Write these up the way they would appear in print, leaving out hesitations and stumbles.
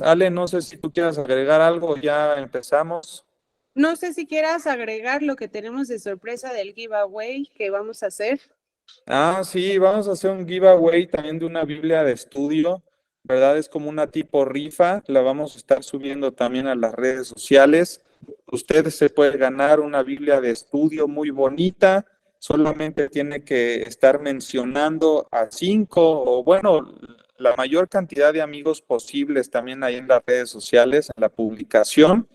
Ale, no sé si tú quieras agregar algo, ya empezamos. No sé si quieras agregar lo que tenemos de sorpresa del giveaway que vamos a hacer. Ah, sí, vamos a hacer un giveaway también de una Biblia de estudio, ¿verdad? Es como una tipo rifa, la vamos a estar subiendo también a las redes sociales. Usted se puede ganar una Biblia de estudio muy bonita, solamente tiene que estar mencionando a 5 o bueno, la mayor cantidad de amigos posibles también ahí en las redes sociales, en la publicación.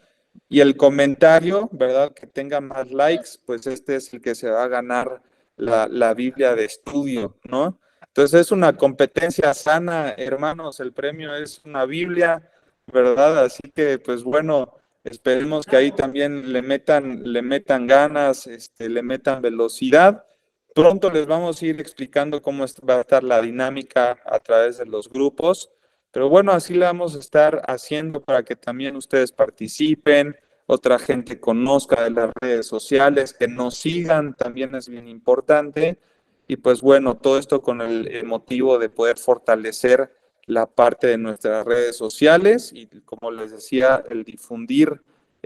Y el comentario, ¿verdad? Que tenga más likes, pues este es el que se va a ganar la Biblia de estudio, ¿no? Entonces es una competencia sana, hermanos, el premio es una Biblia, ¿verdad? Así que, pues bueno, esperemos que ahí también le metan ganas, le metan velocidad. Pronto les vamos a ir explicando cómo va a estar la dinámica a través de los grupos, pero bueno, así la vamos a estar haciendo para que también ustedes participen, otra gente conozca de las redes sociales, que nos sigan, también es bien importante. Y pues bueno, todo esto con el motivo de poder fortalecer la parte de nuestras redes sociales y como les decía, el difundir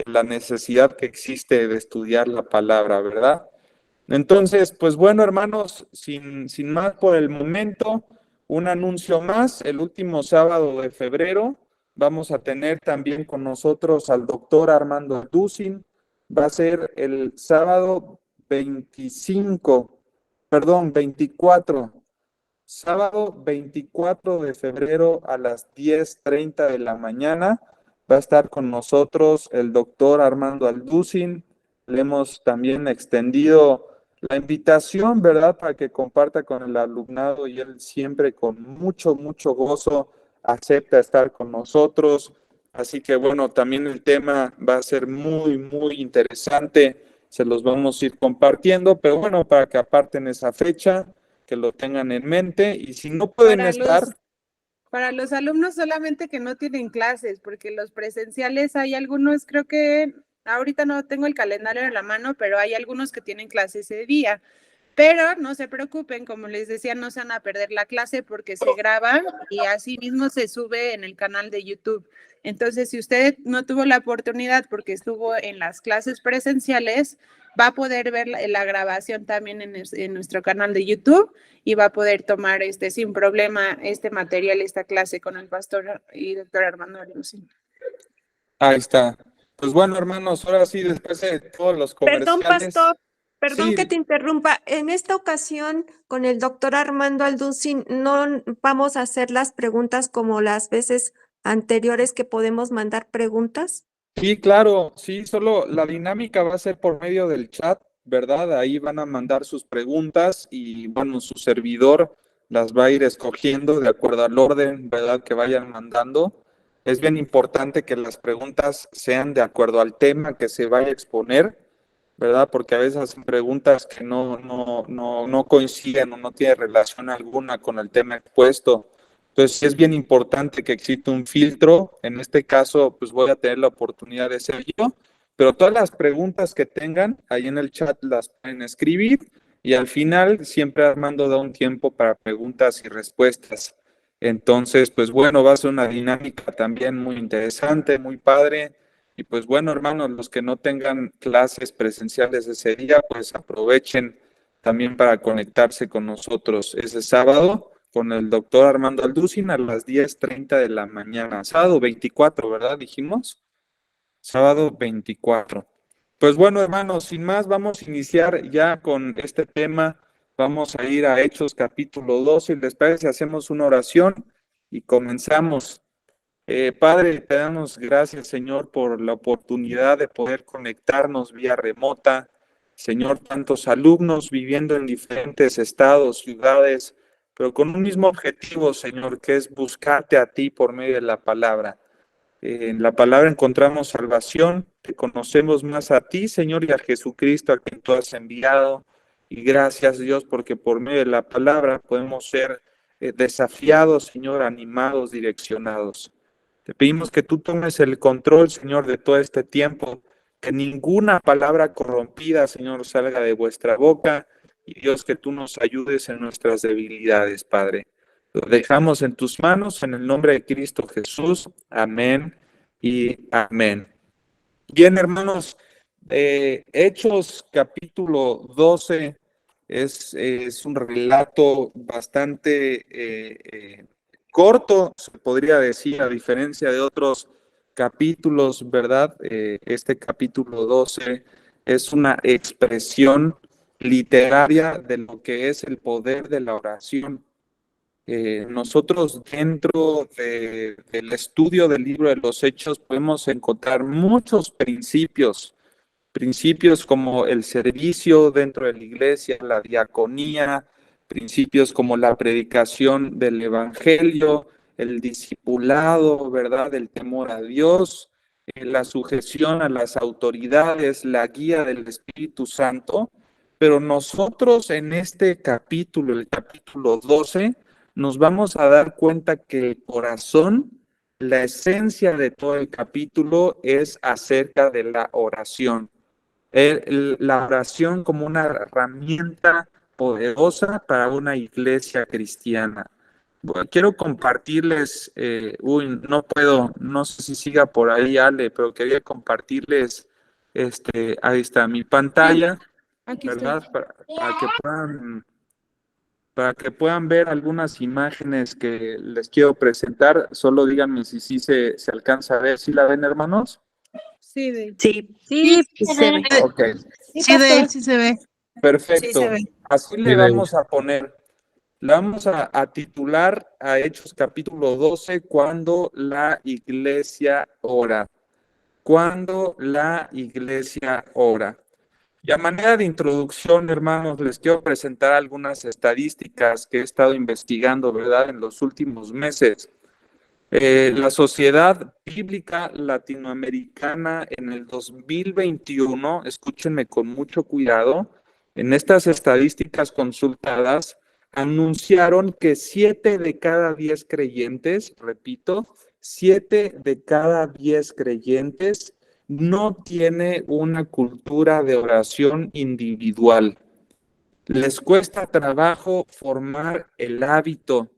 la necesidad que existe de estudiar la palabra, ¿verdad? Entonces, pues bueno, hermanos, sin más por el momento, un anuncio más, el último sábado de febrero vamos a tener también con nosotros al doctor Armando Dusin, va a ser el sábado 25, perdón, 24, sábado 24 de febrero a las 10:30 de la mañana, va a estar con nosotros el doctor Armando Alducin, le hemos también extendido la invitación, ¿verdad? Para que comparta con el alumnado y él siempre con mucho, mucho gozo acepta estar con nosotros. Así que bueno, también el tema va a ser muy, muy interesante. Se los vamos a ir compartiendo, pero bueno, para que aparten esa fecha, que lo tengan en mente y si no pueden Para estar, para los alumnos solamente que no tienen clases, porque los presenciales hay algunos, creo que ahorita no tengo el calendario en la mano, pero hay algunos que tienen clases ese día. Pero no se preocupen, como les decía, no se van a perder la clase porque se graba y así mismo se sube en el canal de YouTube. Entonces, si usted no tuvo la oportunidad porque estuvo en las clases presenciales, va a poder ver la grabación también en nuestro canal de YouTube y va a poder tomar sin problema este material, esta clase con el pastor y doctor Armando Alonso. ahí está. Pues bueno, hermanos, ahora sí, después de todos los Perdón, comerciales, pastor, perdón que sí, te interrumpa. En esta ocasión, con el doctor Armando Alducin, no vamos a hacer las preguntas como las veces anteriores que podemos mandar preguntas. sí, claro, sí, solo la dinámica va a ser por medio del chat, ¿verdad? Ahí van a mandar sus preguntas y bueno, su servidor las va a ir escogiendo de acuerdo al orden, ¿verdad? Que vayan mandando. Es bien importante que las preguntas sean de acuerdo al tema que se vaya a exponer, ¿verdad? Porque a veces hacen preguntas que no coinciden o no tienen relación alguna con el tema expuesto. Entonces, sí es bien importante que exista un filtro. En este caso, pues voy a tener la oportunidad de ser yo, pero todas las preguntas que tengan ahí en el chat las pueden escribir y al final siempre Armando da un tiempo para preguntas y respuestas. Entonces, pues bueno, va a ser una dinámica también muy interesante, muy padre. Y pues bueno, hermanos, los que no tengan clases presenciales ese día, pues aprovechen también para conectarse con nosotros ese sábado con el doctor Armando Alducin a las 10:30 de la mañana. Sábado 24, ¿verdad? Dijimos. Sábado 24. Pues bueno, hermanos, sin más, vamos a iniciar ya con este tema. Vamos a ir a Hechos capítulo 12. ¿Les parece si hacemos una oración y comenzamos? Padre, te damos gracias, Señor, por la oportunidad de poder conectarnos vía remota. Señor, tantos alumnos viviendo en diferentes estados, ciudades, pero con un mismo objetivo, Señor, que es buscarte a ti por medio de la palabra. En la palabra encontramos salvación, te conocemos más a ti, Señor, y a Jesucristo, a quien tú has enviado. Y gracias, Dios, porque por medio de la palabra podemos ser desafiados, Señor, animados, direccionados. Te pedimos que tú tomes el control, Señor, de todo este tiempo, que ninguna palabra corrompida, Señor, salga de vuestra boca, y Dios, que tú nos ayudes en nuestras debilidades, Padre. Lo dejamos en tus manos en el nombre de Cristo Jesús. Amén y amén. Bien, hermanos, Hechos capítulo 12 es un relato bastante corto, se podría decir, a diferencia de otros capítulos, ¿verdad? Este capítulo 12 es una expresión literaria de lo que es el poder de la oración. Nosotros dentro del estudio del libro de los Hechos podemos encontrar muchos principios como el servicio dentro de la iglesia, la diaconía, principios como la predicación del evangelio, el discipulado, ¿verdad? El temor a Dios, la sujeción a las autoridades, la guía del Espíritu Santo. Pero nosotros en este capítulo, el capítulo 12, nos vamos a dar cuenta que el corazón, la esencia de todo el capítulo es acerca de la oración. La oración como una herramienta poderosa para una iglesia cristiana. Bueno, quiero compartirles, no sé si siga por ahí Ale, pero quería compartirles, ahí está mi pantalla, Aquí ¿verdad? estoy. Para que puedan ver algunas imágenes que les quiero presentar. Solo díganme si sí se alcanza a ver. ¿Sí la ven, hermanos? Sí, Sí, sí, sí se ve. Ok. sí, de él sí se ve. Perfecto. Sí se ve. Así le vamos a poner. Le vamos a titular a Hechos capítulo 12, cuando la iglesia ora. Cuando la iglesia ora. Y a manera de introducción, hermanos, les quiero presentar algunas estadísticas que he estado investigando, ¿verdad?, en los últimos meses. La Sociedad Bíblica Latinoamericana en el 2021, escúchenme con mucho cuidado, en estas estadísticas consultadas, anunciaron que 7 de cada 10 creyentes, repito, 7 de cada 10 creyentes no tiene una cultura de oración individual. Les cuesta trabajo formar el hábito.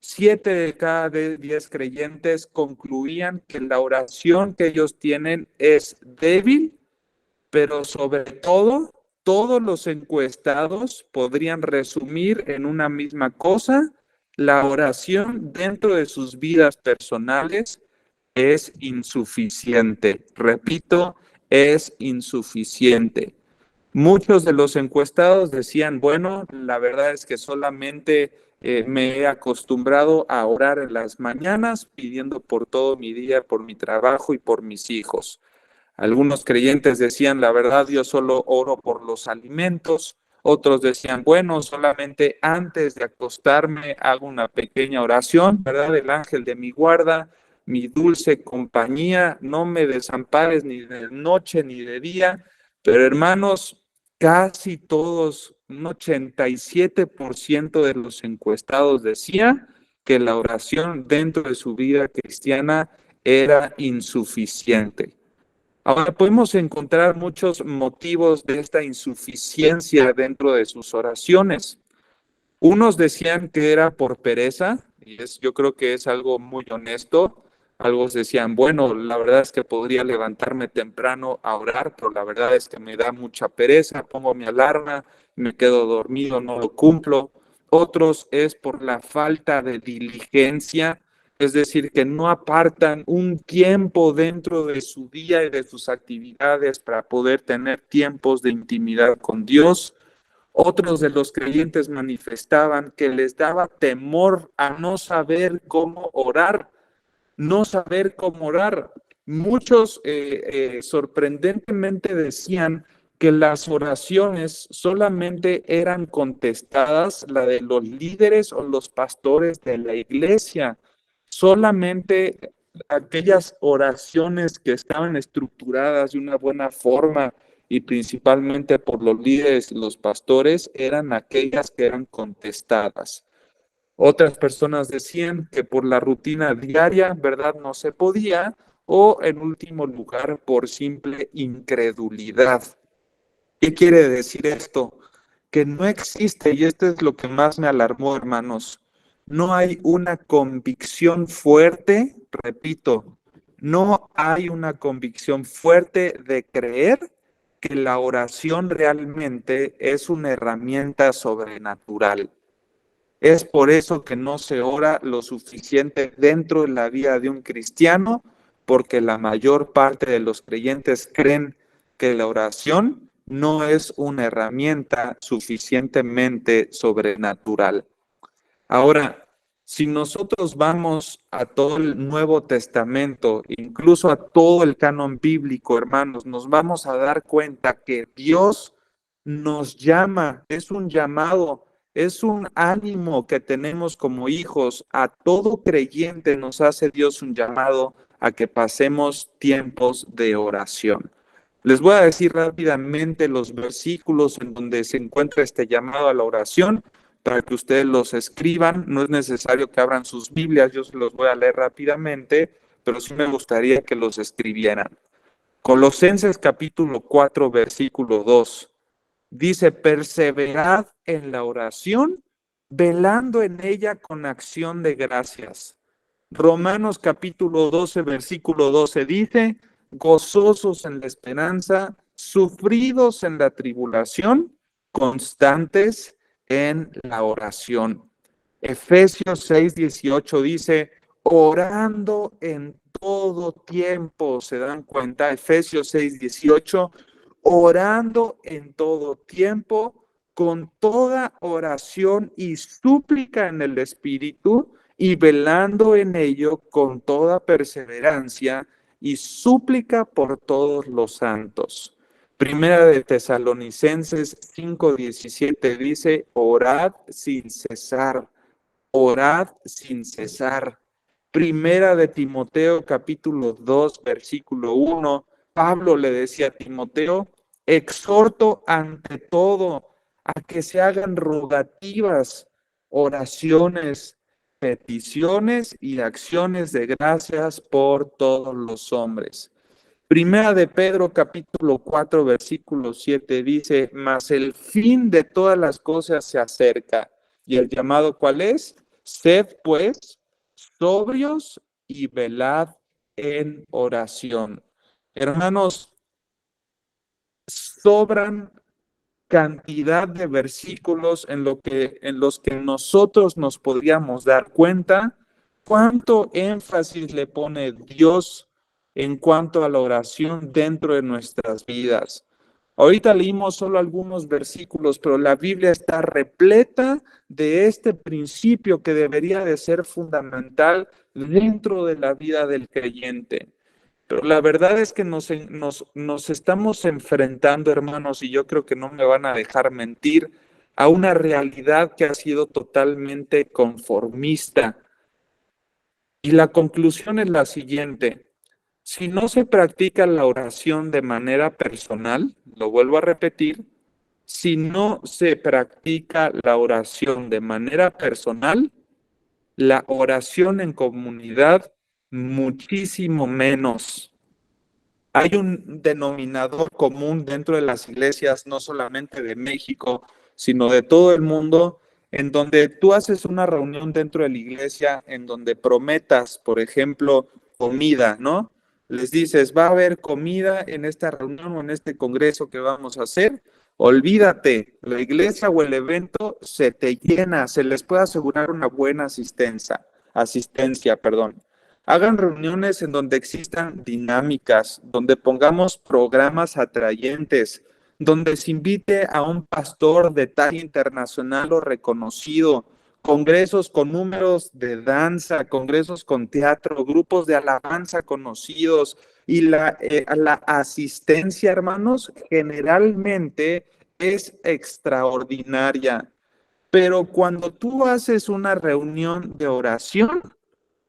7 de cada 10 creyentes concluían que la oración que ellos tienen es débil, pero sobre todo, todos los encuestados podrían resumir en una misma cosa: la oración dentro de sus vidas personales es insuficiente. Repito, es insuficiente. Muchos de los encuestados decían, bueno, la verdad es que solamente me he acostumbrado a orar en las mañanas pidiendo por todo mi día, por mi trabajo y por mis hijos. Algunos creyentes decían, la verdad, yo solo oro por los alimentos. Otros decían, bueno, solamente antes de acostarme hago una pequeña oración, ¿verdad? El ángel de mi guarda, mi dulce compañía, no me desampares ni de noche ni de día. Pero hermanos, casi todos, un 87% de los encuestados decía que la oración dentro de su vida cristiana era insuficiente. Ahora podemos encontrar muchos motivos de esta insuficiencia dentro de sus oraciones. Unos decían que era por pereza, y yo creo que es algo muy honesto. Algunos decían, bueno, la verdad es que podría levantarme temprano a orar, pero la verdad es que me da mucha pereza, pongo mi alarma, me quedo dormido, no lo cumplo. Otros es por la falta de diligencia, es decir, que no apartan un tiempo dentro de su día y de sus actividades para poder tener tiempos de intimidad con Dios. Otros de los creyentes manifestaban que les daba temor a no saber cómo orar, no saber cómo orar. Muchos sorprendentemente decían que las oraciones solamente eran contestadas, la de los líderes o los pastores de la iglesia. Solamente aquellas oraciones que estaban estructuradas de una buena forma y principalmente por los líderes y los pastores eran aquellas que eran contestadas. Otras personas decían que por la rutina diaria, ¿verdad?, no se podía, o en último lugar, por simple incredulidad. ¿Qué quiere decir esto? Que no existe, y esto es lo que más me alarmó, hermanos, no hay una convicción fuerte, repito, no hay una convicción fuerte de creer que la oración realmente es una herramienta sobrenatural. Es por eso que no se ora lo suficiente dentro de la vida de un cristiano, porque la mayor parte de los creyentes creen que la oración no es una herramienta suficientemente sobrenatural. Ahora, si nosotros vamos a todo el Nuevo Testamento, incluso a todo el canon bíblico, hermanos, nos vamos a dar cuenta que Dios nos llama, es un llamado, es un ánimo que tenemos como hijos. A todo creyente nos hace Dios un llamado a que pasemos tiempos de oración. Les voy a decir rápidamente los versículos en donde se encuentra este llamado a la oración para que ustedes los escriban. No es necesario que abran sus Biblias, yo se los voy a leer rápidamente, pero sí me gustaría que los escribieran. Colosenses capítulo 4, versículo 2. Dice, perseverad en la oración, velando en ella con acción de gracias. Romanos capítulo 12, versículo 12 dice, gozosos en la esperanza, sufridos en la tribulación, constantes en la oración. Efesios 6, 18 dice, orando en todo tiempo. ¿Se dan cuenta? Efesios 6, 18, orando en todo tiempo, con toda oración y súplica en el Espíritu, y velando en ello con toda perseverancia y súplica por todos los santos. Primera de Tesalonicenses 5:17 dice, orad sin cesar, orad sin cesar. Primera de Timoteo capítulo 2, versículo 1, Pablo le decía a Timoteo, exhorto ante todo a que se hagan rogativas, oraciones, peticiones y acciones de gracias por todos los hombres. Primera de Pedro capítulo 4 versículo 7 dice, mas el fin de todas las cosas se acerca. ¿Y el llamado cuál es? Sed pues sobrios y velad en oración. Hermanos, sobran cantidad de versículos en los que nosotros nos podríamos dar cuenta cuánto énfasis le pone Dios en cuanto a la oración dentro de nuestras vidas. Ahorita leímos solo algunos versículos, pero la Biblia está repleta de este principio que debería de ser fundamental dentro de la vida del creyente. Pero la verdad es que nos estamos enfrentando, hermanos, y yo creo que no me van a dejar mentir, a una realidad que ha sido totalmente conformista. Y la conclusión es la siguiente. Si no se practica la oración de manera personal, lo vuelvo a repetir, si no se practica la oración de manera personal, la oración en comunidad, muchísimo menos. Hay un denominador común dentro de las iglesias, no solamente de México, sino de todo el mundo, en donde tú haces una reunión dentro de la iglesia, en donde prometas, por ejemplo, comida, ¿no? Les dices, va a haber comida en esta reunión o en este congreso que vamos a hacer. Olvídate, la iglesia o el evento se te llena, se les puede asegurar una buena asistencia. Hagan reuniones en donde existan dinámicas, donde pongamos programas atrayentes, donde se invite a un pastor de talla internacional o reconocido, congresos con números de danza, congresos con teatro, grupos de alabanza conocidos, y la asistencia, hermanos, generalmente es extraordinaria. Pero cuando tú haces una reunión de oración,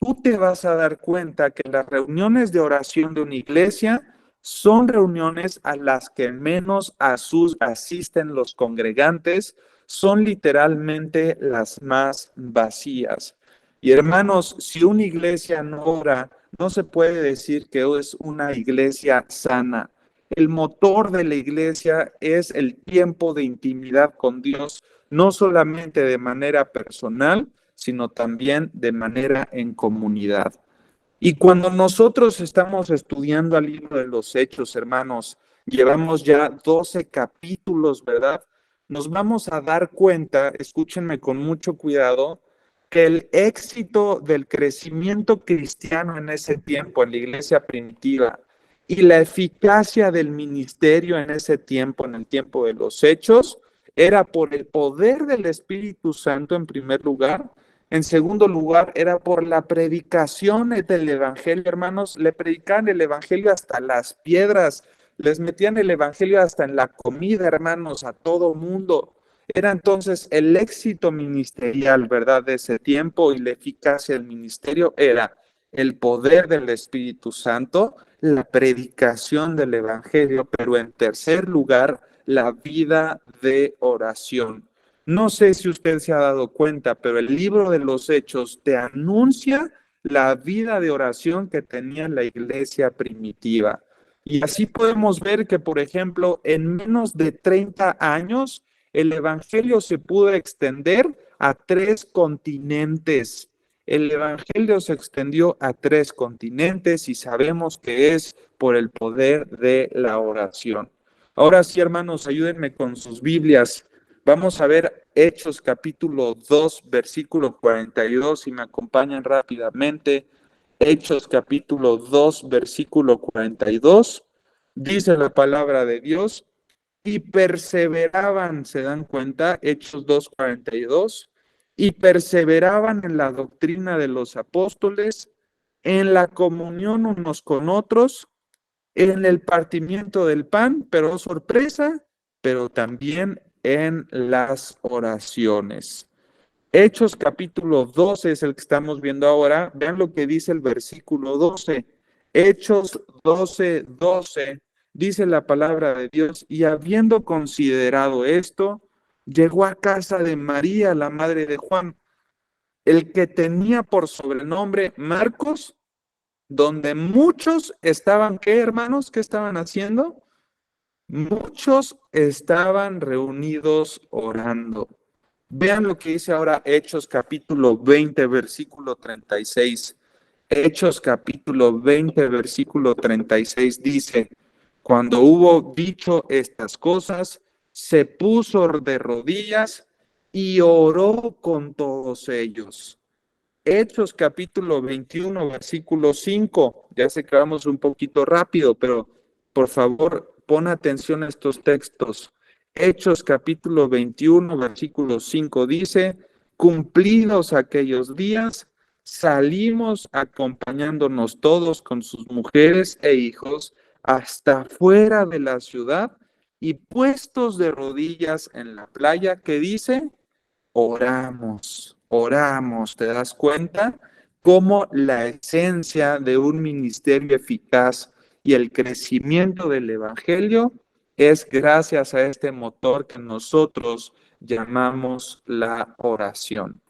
tú te vas a dar cuenta que las reuniones de oración de una iglesia son reuniones a las que menos asisten los congregantes, son literalmente las más vacías. Y hermanos, si una iglesia no ora, no se puede decir que es una iglesia sana. El motor de la iglesia es el tiempo de intimidad con Dios, no solamente de manera personal, sino también de manera en comunidad. Y cuando nosotros estamos estudiando el libro de los Hechos, hermanos, llevamos ya 12 capítulos, ¿verdad? Nos vamos a dar cuenta, escúchenme con mucho cuidado, que el éxito del crecimiento cristiano en ese tiempo, en la iglesia primitiva, y la eficacia del ministerio en ese tiempo, en el tiempo de los Hechos, era por el poder del Espíritu Santo en primer lugar. En segundo lugar, era por la predicación del evangelio, hermanos. Le predicaban el evangelio hasta las piedras, les metían el evangelio hasta en la comida, hermanos, a todo mundo. Era entonces el éxito ministerial, ¿verdad?, de ese tiempo, y la eficacia del ministerio era el poder del Espíritu Santo, la predicación del evangelio, pero en tercer lugar, la vida de oración. No sé si usted se ha dado cuenta, pero el libro de los Hechos te anuncia la vida de oración que tenía la iglesia primitiva. Y así podemos ver que, por ejemplo, en menos de 30 años, el evangelio se pudo extender a 3 continentes. El evangelio se extendió a 3 continentes y sabemos que es por el poder de la oración. Ahora sí, hermanos, ayúdenme con sus Biblias. Vamos a ver Hechos capítulo 2, versículo 42, si me acompañan rápidamente. Hechos capítulo 2, versículo 42. Dice la palabra de Dios, y perseveraban, ¿se dan cuenta? Hechos 2, 42. Y perseveraban en la doctrina de los apóstoles, en la comunión unos con otros, en el partimiento del pan, pero sorpresa, pero también en las oraciones. Hechos capítulo 12 es el que estamos viendo ahora. Vean lo que dice el versículo 12. Hechos 12, 12, dice la palabra de Dios, y habiendo considerado esto, llegó a casa de María, la madre de Juan, el que tenía por sobrenombre Marcos, donde muchos estaban, ¿qué, hermanos? ¿Qué estaban haciendo? Muchos estaban reunidos orando. Vean lo que dice ahora Hechos capítulo 20, versículo 36. Hechos capítulo 20, versículo 36 dice, cuando hubo dicho estas cosas, se puso de rodillas y oró con todos ellos. Hechos capítulo 21, versículo 5. Ya sé que vamos un poquito rápido, pero por favor, pon atención a estos textos. Hechos capítulo 21, versículo 5 dice, cumplidos aquellos días, salimos acompañándonos todos con sus mujeres e hijos hasta fuera de la ciudad y puestos de rodillas en la playa, ¿qué dice? Oramos, ¿te das cuenta? Cómo la esencia de un ministerio eficaz y el crecimiento del evangelio es gracias a este motor que nosotros llamamos la oración.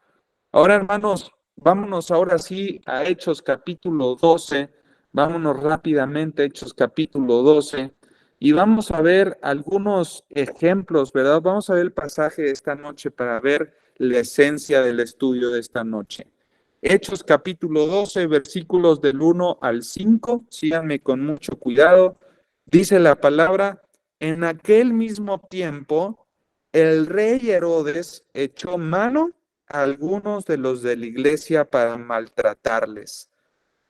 Ahora, hermanos, vámonos ahora sí a Hechos capítulo 12, vámonos rápidamente a Hechos capítulo 12 y vamos a ver algunos ejemplos, ¿verdad? Vamos a ver el pasaje de esta noche para ver la esencia del estudio de esta noche. Hechos capítulo 12, versículos del 1 al 5, síganme con mucho cuidado. Dice la palabra, en aquel mismo tiempo, el rey Herodes echó mano a algunos de los de la iglesia para maltratarles.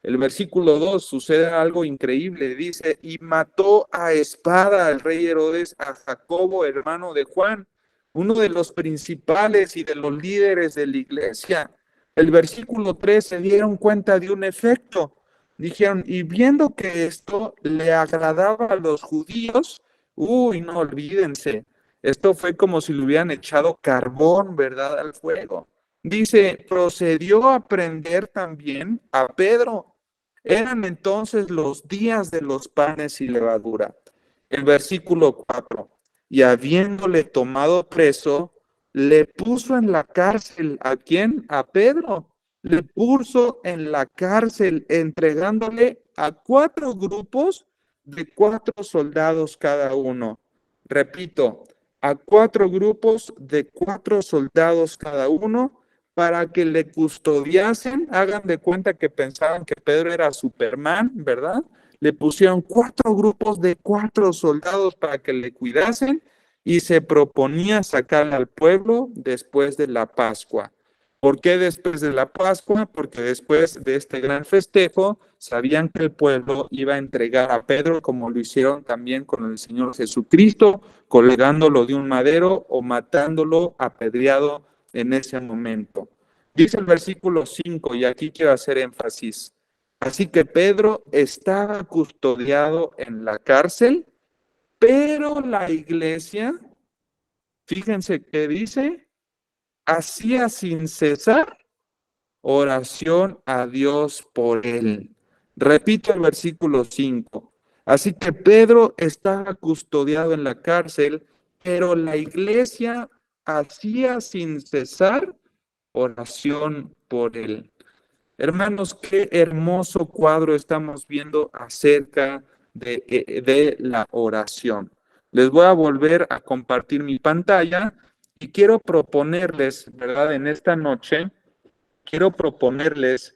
El versículo 2 sucede algo increíble, dice, y mató a espada el rey Herodes a Jacobo, hermano de Juan, uno de los principales y de los líderes de la iglesia. El versículo 3 se dieron cuenta de un efecto. Dijeron, y viendo que esto le agradaba a los judíos, no olvídense, esto fue como si le hubieran echado carbón, ¿verdad?, al fuego. Dice, procedió a prender también a Pedro. Eran entonces los días de los panes y levadura. El versículo 4. Y habiéndole tomado preso, le puso en la cárcel. ¿A quién? A Pedro. Le puso en la cárcel, entregándole a 4 grupos de 4 soldados cada uno. Repito, a 4 grupos de 4 soldados cada uno, para que le custodiasen. Hagan de cuenta que pensaban que Pedro era Superman, ¿verdad? Le pusieron 4 grupos de 4 soldados para que le cuidasen y se proponía sacar al pueblo después de la Pascua. ¿Por qué después de la Pascua? Porque después de este gran festejo sabían que el pueblo iba a entregar a Pedro, como lo hicieron también con el Señor Jesucristo, colgándolo de un madero o matándolo apedreado en ese momento. Dice el versículo 5, y aquí quiero hacer énfasis. Así que Pedro estaba custodiado en la cárcel, pero la iglesia, fíjense qué dice, hacía sin cesar oración a Dios por él. Repito el versículo 5. Así que Pedro estaba custodiado en la cárcel, pero la iglesia hacía sin cesar oración por él. Hermanos, qué hermoso cuadro estamos viendo acerca de la oración. Les voy a volver a compartir mi pantalla y quiero proponerles, ¿verdad? En esta noche, quiero proponerles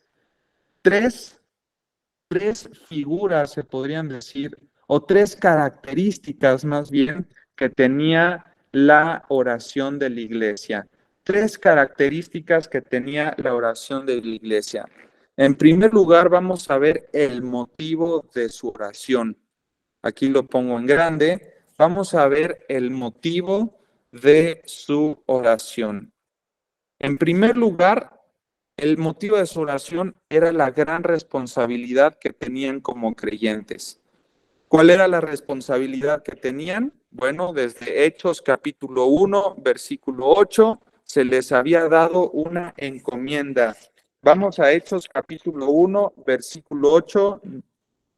tres figuras, se podrían decir, o 3 características más bien que tenía la oración de la iglesia. 3 características que tenía la oración de la iglesia. En primer lugar, vamos a ver el motivo de su oración. Aquí lo pongo en grande. Vamos a ver el motivo de su oración. En primer lugar, el motivo de su oración era la gran responsabilidad que tenían como creyentes. ¿Cuál era la responsabilidad que tenían? Bueno, desde Hechos capítulo 1, versículo 8, se les había dado una encomienda. Vamos a Hechos capítulo 1, versículo 8,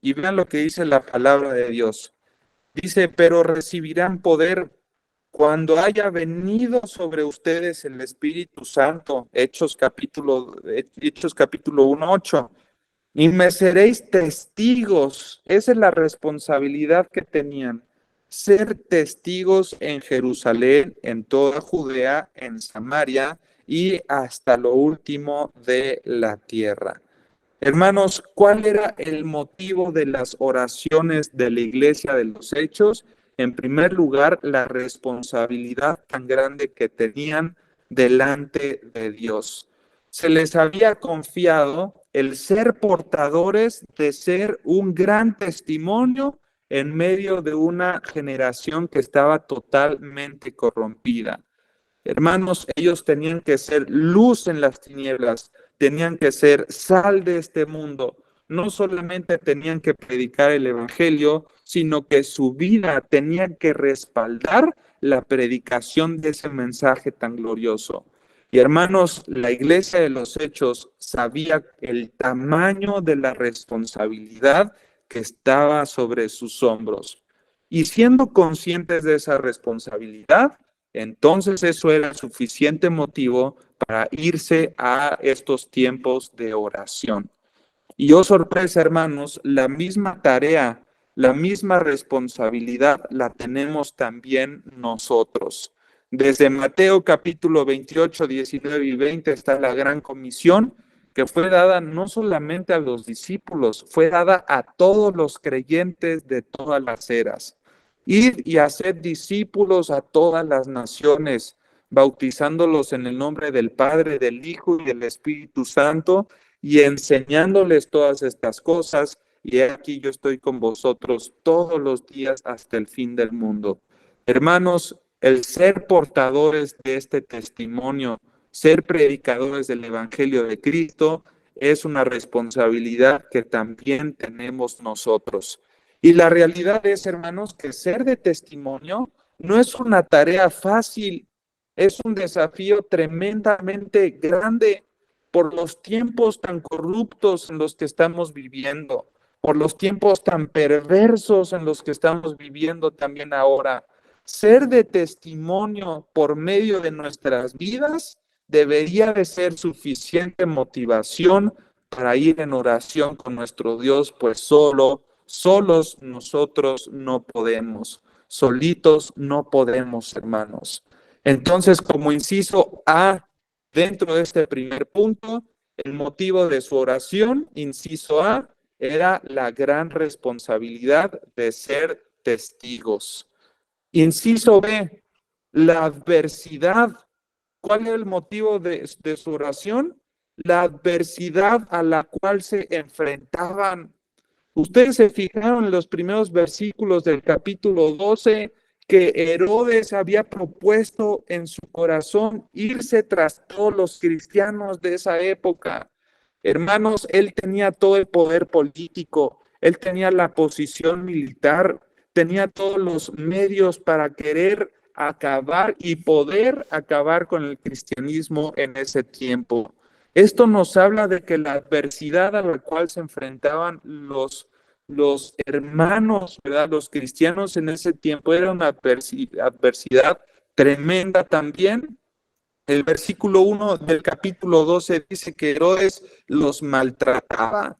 y vean lo que dice la palabra de Dios. Dice, pero recibirán poder cuando haya venido sobre ustedes el Espíritu Santo. Hechos capítulo 1, 8. Y me seréis testigos. Esa es la responsabilidad que tenían. Ser testigos en Jerusalén, en toda Judea, en Samaria y hasta lo último de la tierra. Hermanos, ¿cuál era el motivo de las oraciones de la iglesia de los Hechos? En primer lugar, la responsabilidad tan grande que tenían delante de Dios. Se les había confiado el ser portadores de ser un gran testimonio en medio de una generación que estaba totalmente corrompida. Hermanos, ellos tenían que ser luz en las tinieblas, tenían que ser sal de este mundo. No solamente tenían que predicar el evangelio, sino que su vida tenía que respaldar la predicación de ese mensaje tan glorioso. Y hermanos, la iglesia de los Hechos sabía el tamaño de la responsabilidad que estaba sobre sus hombros. Y siendo conscientes de esa responsabilidad, entonces eso era suficiente motivo para irse a estos tiempos de oración. Y oh sorpresa, hermanos, la misma tarea, la misma responsabilidad la tenemos también nosotros. Desde Mateo capítulo 28, 19 y 20 está la gran comisión que fue dada no solamente a los discípulos, fue dada a todos los creyentes de todas las eras. Ir y hacer discípulos a todas las naciones, bautizándolos en el nombre del Padre, del Hijo y del Espíritu Santo, y enseñándoles todas estas cosas. Y aquí yo estoy con vosotros todos los días hasta el fin del mundo. Hermanos, el ser portadores de este testimonio, ser predicadores del Evangelio de Cristo, es una responsabilidad que también tenemos nosotros. Y la realidad es, hermanos, que ser de testimonio no es una tarea fácil, es un desafío tremendamente grande por los tiempos tan corruptos en los que estamos viviendo, por los tiempos tan perversos en los que estamos viviendo también ahora. Ser de testimonio por medio de nuestras vidas debería de ser suficiente motivación para ir en oración con nuestro Dios, pues solos nosotros no podemos, solitos no podemos, hermanos. Entonces, como inciso A, Dentro de este primer punto, el motivo de su oración, inciso A, era la gran responsabilidad de ser testigos. Inciso B, la adversidad. ¿Cuál es el motivo de su oración? La adversidad a la cual se enfrentaban. Ustedes se fijaron en los primeros versículos del capítulo 12 que Herodes había propuesto en su corazón irse tras todos los cristianos de esa época. Hermanos, él tenía todo el poder político, él tenía la posición militar, tenía todos los medios para querer acabar y poder acabar con el cristianismo en ese tiempo. Esto nos habla de que la adversidad a la cual se enfrentaban los hermanos, ¿verdad? Los cristianos en ese tiempo era una adversidad tremenda también. El versículo 1 del capítulo 12 dice que Herodes los maltrataba.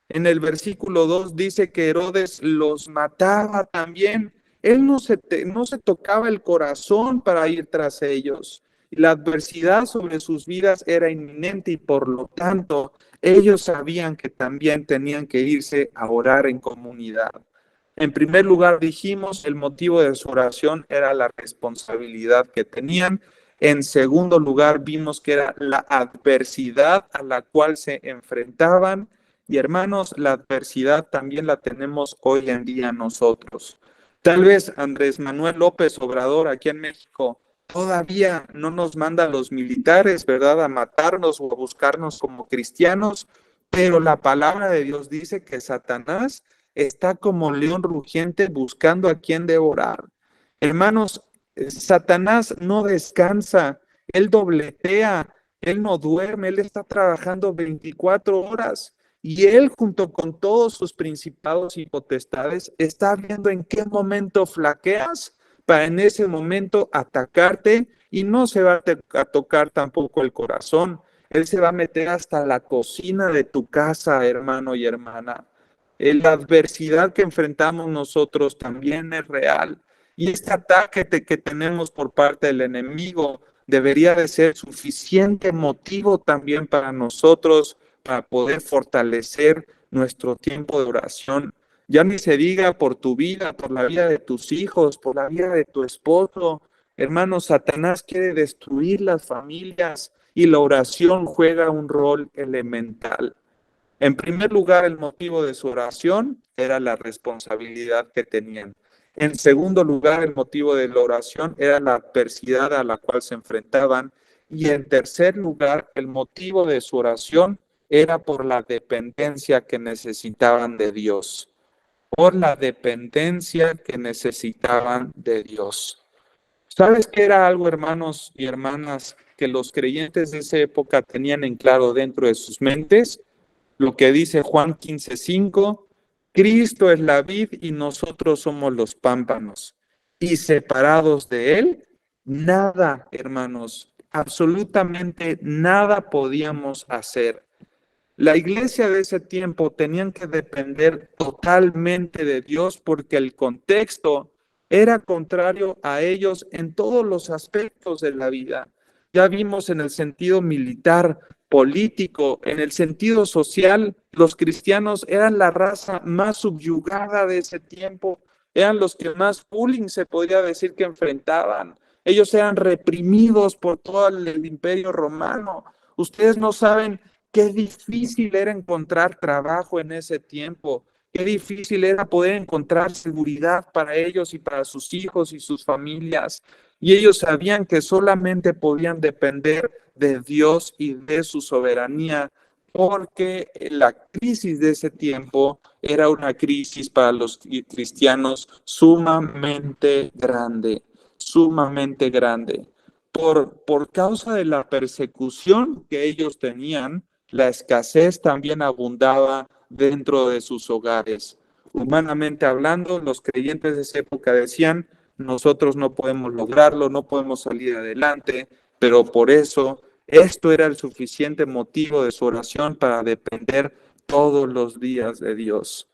En el versículo 2 dice que Herodes los mataba también. Él no se tocaba el corazón para ir tras ellos. La adversidad sobre sus vidas era inminente y por lo tanto ellos sabían que también tenían que irse a orar en comunidad. En primer lugar, dijimos, el motivo de su oración era la responsabilidad que tenían. En segundo lugar, vimos que era la adversidad a la cual se enfrentaban. Y hermanos, la adversidad también la tenemos hoy en día nosotros. Tal vez Andrés Manuel López Obrador aquí en México todavía no nos manda a los militares, ¿verdad?, a matarnos o a buscarnos como cristianos, pero la palabra de Dios dice que Satanás está como león rugiente buscando a quien devorar. Hermanos, Satanás no descansa, él dobletea, él no duerme, él está trabajando 24 horas. Y él, junto con todos sus principados y potestades, está viendo en qué momento flaqueas para en ese momento atacarte, y no se va a tocar tampoco el corazón. Él se va a meter hasta la cocina de tu casa, hermano y hermana. La adversidad que enfrentamos nosotros también es real. Y este ataque que tenemos por parte del enemigo debería de ser suficiente motivo también para nosotros para poder fortalecer nuestro tiempo de oración. Ya ni se diga por tu vida, por la vida de tus hijos, por la vida de tu esposo. Hermano, Satanás quiere destruir las familias y la oración juega un rol elemental. En primer lugar, el motivo de su oración era la responsabilidad que tenían. En segundo lugar, el motivo de la oración era la adversidad a la cual se enfrentaban. Y en tercer lugar, el motivo de su oración era por la dependencia que necesitaban de Dios. Por la dependencia que necesitaban de Dios. ¿Sabes qué era algo, hermanos y hermanas, que los creyentes de esa época tenían en claro dentro de sus mentes? Lo que dice Juan 15:5, Cristo es la vid y nosotros somos los pámpanos. Y separados de Él, nada, hermanos, absolutamente nada podíamos hacer. La iglesia de ese tiempo tenían que depender totalmente de Dios porque el contexto era contrario a ellos en todos los aspectos de la vida. Ya vimos en el sentido militar, político, en el sentido social, los cristianos eran la raza más subyugada de ese tiempo, eran los que más bullying se podría decir que enfrentaban. Ellos eran reprimidos por todo el imperio romano. Ustedes no saben qué difícil era encontrar trabajo en ese tiempo, qué difícil era poder encontrar seguridad para ellos y para sus hijos y sus familias. Y ellos sabían que solamente podían depender de Dios y de su soberanía, porque la crisis de ese tiempo era una crisis para los cristianos sumamente grande, sumamente grande. Por causa de la persecución que ellos tenían, la escasez también abundaba dentro de sus hogares. Humanamente hablando, los creyentes de esa época decían, nosotros no podemos lograrlo, no podemos salir adelante, pero por eso esto era el suficiente motivo de su oración para depender todos los días de Dios.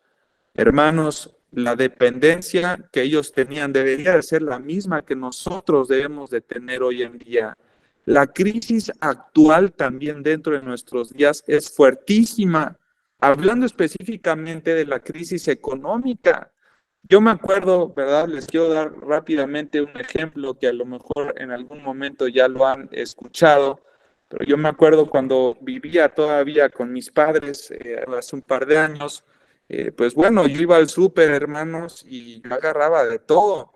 Hermanos, la dependencia que ellos tenían debería de ser la misma que nosotros debemos de tener hoy en día. La crisis actual también dentro de nuestros días es fuertísima, hablando específicamente de la crisis económica. Yo me acuerdo, ¿verdad? Les quiero dar rápidamente un ejemplo que a lo mejor en algún momento ya lo han escuchado, pero yo me acuerdo cuando vivía todavía con mis padres hace un par de años, pues bueno, yo iba al súper, hermanos, y yo agarraba de todo.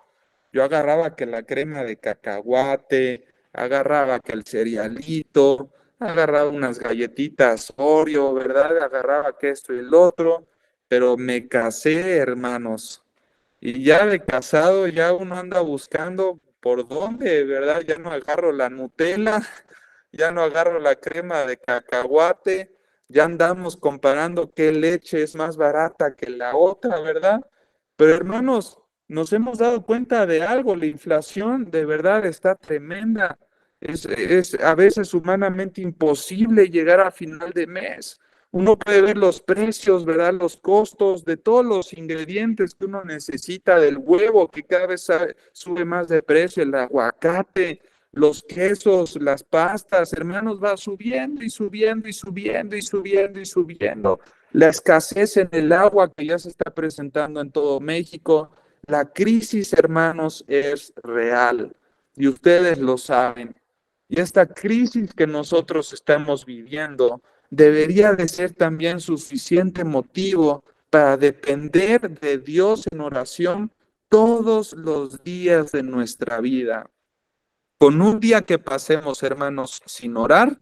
Yo agarraba que la crema de cacahuate, agarraba que el cerealito, agarraba unas galletitas Oreo, ¿verdad? Agarraba que esto y el otro, pero me casé, hermanos. Y ya de casado, ya uno anda buscando por dónde, ¿verdad? Ya no agarro la Nutella, ya no agarro la crema de cacahuate, ya andamos comparando qué leche es más barata que la otra, ¿verdad? Pero hermanos, nos hemos dado cuenta de algo, la inflación de verdad está tremenda. Es a veces humanamente imposible llegar a final de mes. Uno puede ver los precios, ¿verdad? Los costos de todos los ingredientes que uno necesita, del huevo que cada vez sube más de precio, el aguacate, los quesos, las pastas, hermanos, va subiendo y subiendo y subiendo y subiendo y subiendo. La escasez en el agua que ya se está presentando en todo México, la crisis, hermanos, es real y ustedes lo saben. Y esta crisis que nosotros estamos viviendo debería de ser también suficiente motivo para depender de Dios en oración todos los días de nuestra vida. Con un día que pasemos, hermanos, sin orar,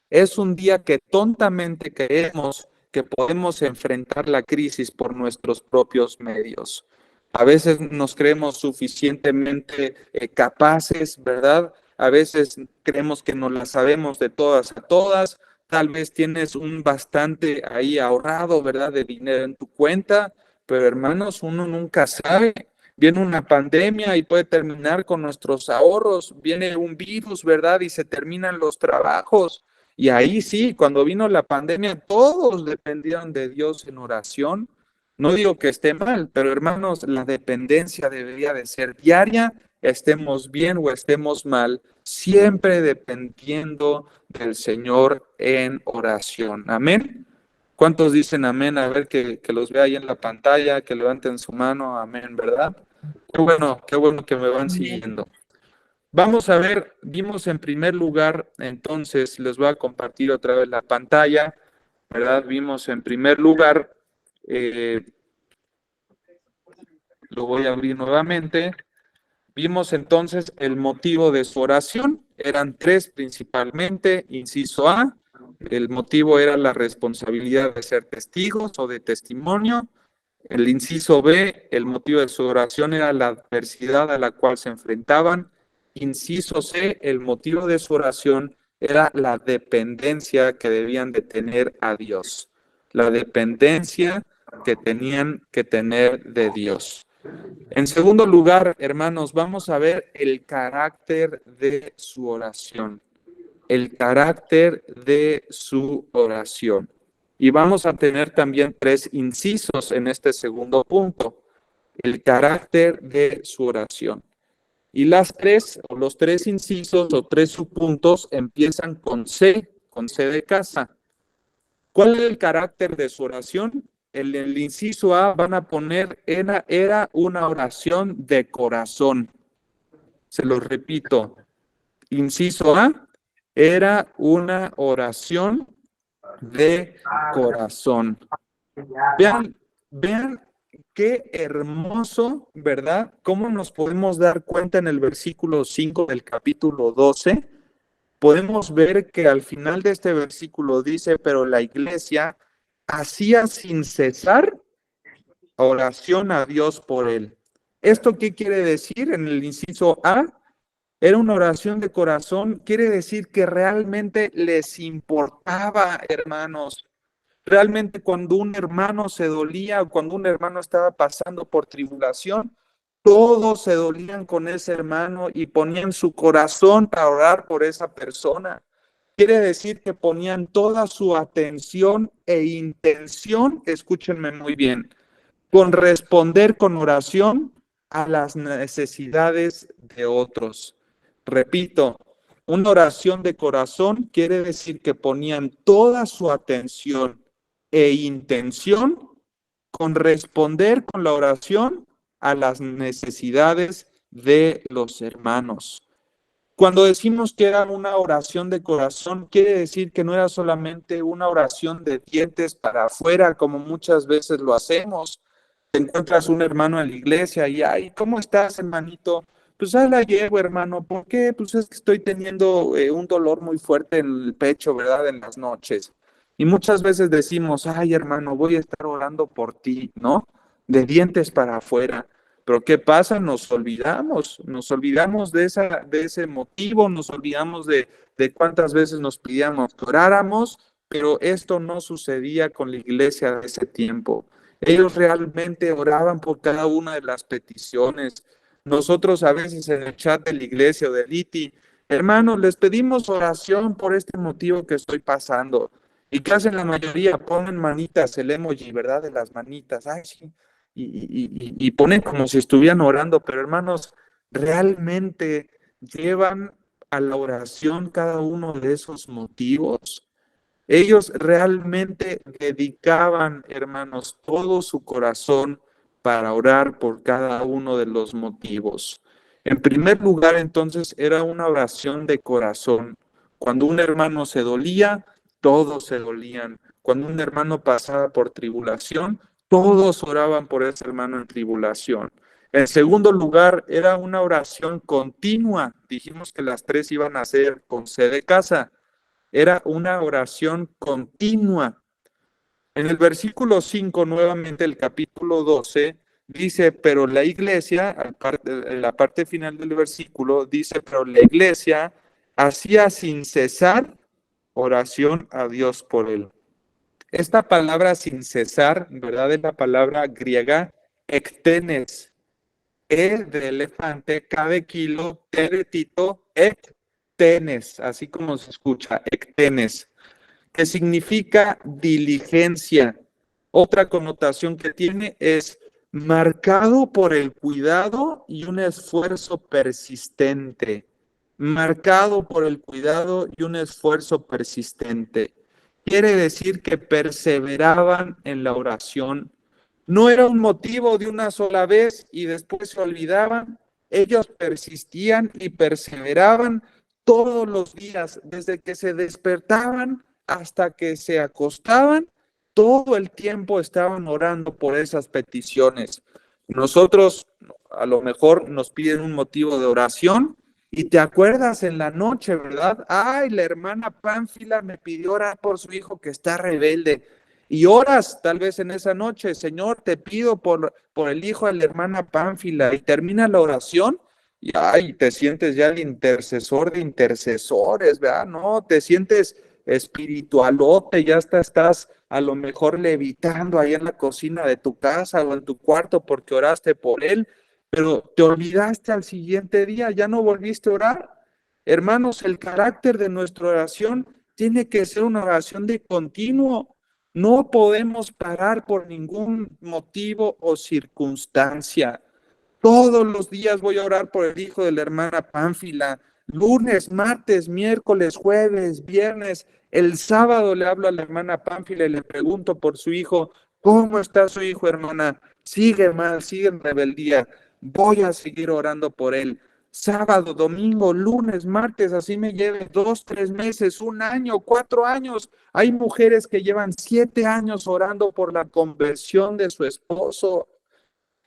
es un día que tontamente creemos que podemos enfrentar la crisis por nuestros propios medios. A veces nos creemos suficientemente capaces, ¿verdad? A veces creemos que nos la sabemos de todas a todas. Tal vez tienes un bastante ahí ahorrado, ¿verdad? De dinero en tu cuenta, pero hermanos, uno nunca sabe. Viene una pandemia y puede terminar con nuestros ahorros. Viene un virus, ¿verdad? Y se terminan los trabajos. Y ahí sí, cuando vino la pandemia, todos dependieron de Dios en oración. No digo que esté mal, pero hermanos, la dependencia debería de ser diaria, estemos bien o estemos mal, siempre dependiendo del Señor en oración. Amén. ¿Cuántos dicen amén? A ver que los vea ahí en la pantalla, que levanten su mano. Amén, ¿verdad? Qué bueno que me van siguiendo. Vamos a ver, vimos en primer lugar, entonces les voy a compartir otra vez la pantalla, ¿verdad? Vimos en primer lugar, lo voy a abrir nuevamente. Vimos entonces el motivo de su oración, eran tres principalmente. Inciso A, el motivo era la responsabilidad de ser testigos o de testimonio. El inciso B, el motivo de su oración era la adversidad a la cual se enfrentaban. Inciso C, el motivo de su oración era la dependencia que debían de tener a Dios. La dependencia que tenían que tener de Dios. En segundo lugar, hermanos, vamos a ver el carácter de su oración. El carácter de su oración. Y vamos a tener también tres incisos en este segundo punto. El carácter de su oración. Y los tres incisos o tres subpuntos empiezan con C de casa. ¿Cuál es el carácter de su oración? En el inciso A van a poner, era una oración de corazón. Se los repito. Inciso A, era una oración de corazón. Vean qué hermoso, ¿verdad? ¿Cómo nos podemos dar cuenta en el versículo 5 del capítulo 12? Podemos ver que al final de este versículo dice, pero la iglesia hacía sin cesar oración a Dios por él. ¿Esto qué quiere decir? En el inciso A, era una oración de corazón, quiere decir que realmente les importaba, hermanos. Realmente cuando un hermano se dolía o cuando un hermano estaba pasando por tribulación, todos se dolían con ese hermano y ponían su corazón para orar por esa persona. Quiere decir que ponían toda su atención e intención, escúchenme muy bien, con responder con oración a las necesidades de otros. Repito, Una oración de corazón quiere decir que ponían toda su atención e intención con responder con la oración a las necesidades de los hermanos. Cuando decimos que era una oración de corazón, quiere decir que no era solamente una oración de dientes para afuera, como muchas veces lo hacemos. Te encuentras un hermano en la iglesia y, ay, ¿cómo estás, hermanito? Pues ahí la llevo, hermano. ¿Por qué? Pues es que estoy teniendo un dolor muy fuerte en el pecho, ¿verdad? En las noches. Y muchas veces decimos, ay, hermano, voy a estar orando por ti, ¿no? De dientes para afuera. Pero ¿qué pasa? Nos olvidamos de ese motivo, nos olvidamos de cuántas veces nos pedíamos que oráramos, pero esto no sucedía con la iglesia de ese tiempo. Ellos realmente oraban por cada una de las peticiones. Nosotros a veces en el chat de la iglesia o de Liti, hermanos, les pedimos oración por este motivo que estoy pasando. ¿Y qué hacen la mayoría? Ponen manitas, el emoji, ¿verdad? De las manitas. Ay, sí. Y ponen como si estuvieran orando, pero hermanos, realmente llevan a la oración cada uno de esos motivos. Ellos realmente dedicaban, hermanos, todo su corazón para orar por cada uno de los motivos. En primer lugar, entonces, era una oración de corazón. Cuando un hermano se dolía, todos se dolían. Cuando un hermano pasaba por tribulación, todos oraban por ese hermano en tribulación. En segundo lugar, era una oración continua. Dijimos que las tres iban a ser con C de casa. Era una oración continua. En el versículo 5, nuevamente el capítulo 12, dice, pero la iglesia, en la parte final del versículo, dice, pero la iglesia hacía sin cesar oración a Dios por él. Esta palabra sin cesar, ¿verdad? Es la palabra griega ektenes. E de elefante, K de kilo, T de Tito, ektenes, así como se escucha, ektenes, que significa diligencia. Otra connotación que tiene es marcado por el cuidado y un esfuerzo persistente. Marcado por el cuidado y un esfuerzo persistente. Quiere decir que perseveraban en la oración. No era un motivo de una sola vez y después se olvidaban. Ellos persistían y perseveraban todos los días, desde que se despertaban hasta que se acostaban, todo el tiempo estaban orando por esas peticiones. Nosotros a lo mejor nos piden un motivo de oración y te acuerdas en la noche, ¿verdad? Ay, la hermana Pánfila me pidió orar por su hijo que está rebelde. Y oras tal vez en esa noche, Señor, te pido por el hijo de la hermana Pánfila, y termina la oración y ay, te sientes ya el intercesor de intercesores, ¿verdad? No, te sientes espiritualote, ya estás a lo mejor levitando ahí en la cocina de tu casa o en tu cuarto porque oraste por él, pero te olvidaste al siguiente día, ya no volviste a orar. Hermanos, el carácter de nuestra oración tiene que ser una oración de continuo. No podemos parar por ningún motivo o circunstancia. Todos los días voy a orar por el hijo de la hermana Pánfila. Lunes, martes, miércoles, jueves, viernes. El sábado le hablo a la hermana Pánfila y le pregunto por su hijo. ¿Cómo está su hijo, hermana? Sigue mal, sigue en rebeldía. Voy a seguir orando por él. Sábado, domingo, lunes, martes, así me lleve 2, 3 meses, 1 año, 4 años. Hay mujeres que llevan 7 años orando por la conversión de su esposo.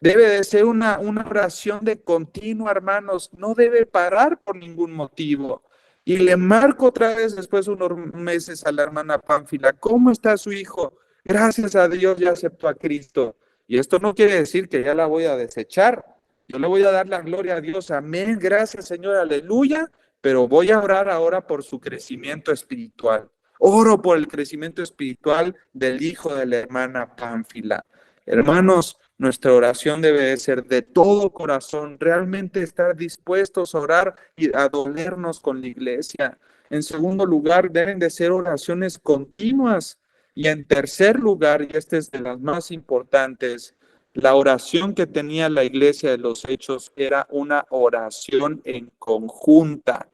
Debe de ser una oración de continuo, hermanos. No debe parar por ningún motivo. Y le marco otra vez después de unos meses a la hermana Pánfila. ¿Cómo está su hijo? Gracias a Dios ya aceptó a Cristo. Y esto no quiere decir que ya la voy a desechar. Yo le voy a dar la gloria a Dios. Amén. Gracias, Señor. Aleluya. Pero voy a orar ahora por su crecimiento espiritual. Oro por el crecimiento espiritual del hijo de la hermana Pánfila. Hermanos, nuestra oración debe de ser de todo corazón, realmente estar dispuestos a orar y a dolernos con la iglesia. En segundo lugar, deben de ser oraciones continuas. Y en tercer lugar, y esta es de las más importantes, la oración que tenía la iglesia de los Hechos era una oración en conjunta.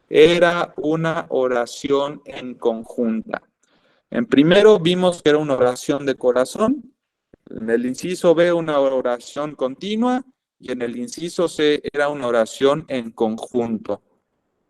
era una oración en conjunta. En primero vimos que era una oración de corazón, en el inciso B una oración continua y en el inciso C era una oración en conjunto.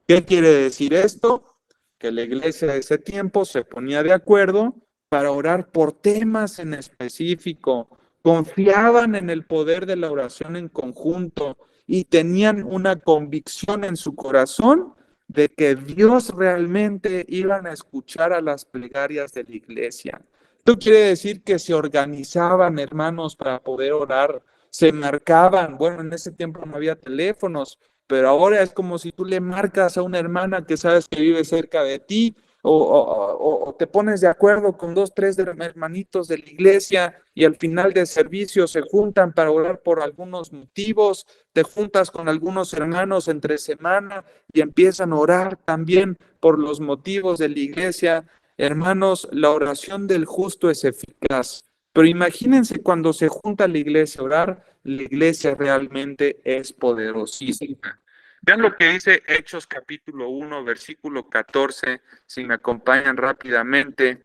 ¿Qué quiere decir esto? Que la iglesia de ese tiempo se ponía de acuerdo para orar por temas en específico, confiaban en el poder de la oración en conjunto y tenían una convicción en su corazón de que Dios realmente iban a escuchar a las plegarias de la iglesia. Esto quiere decir que se organizaban, hermanos, para poder orar, se marcaban. Bueno, en ese tiempo no había teléfonos, pero ahora es como si tú le marcas a una hermana que sabes que vive cerca de ti, o te pones de acuerdo con 2, 3 hermanitos de la iglesia y al final del servicio se juntan para orar por algunos motivos, te juntas con algunos hermanos entre semana y empiezan a orar también por los motivos de la iglesia. Hermanos, la oración del justo es eficaz, pero imagínense cuando se junta la iglesia a orar, la iglesia realmente es poderosísima. Vean lo que dice Hechos capítulo 1, versículo 14, si me acompañan rápidamente.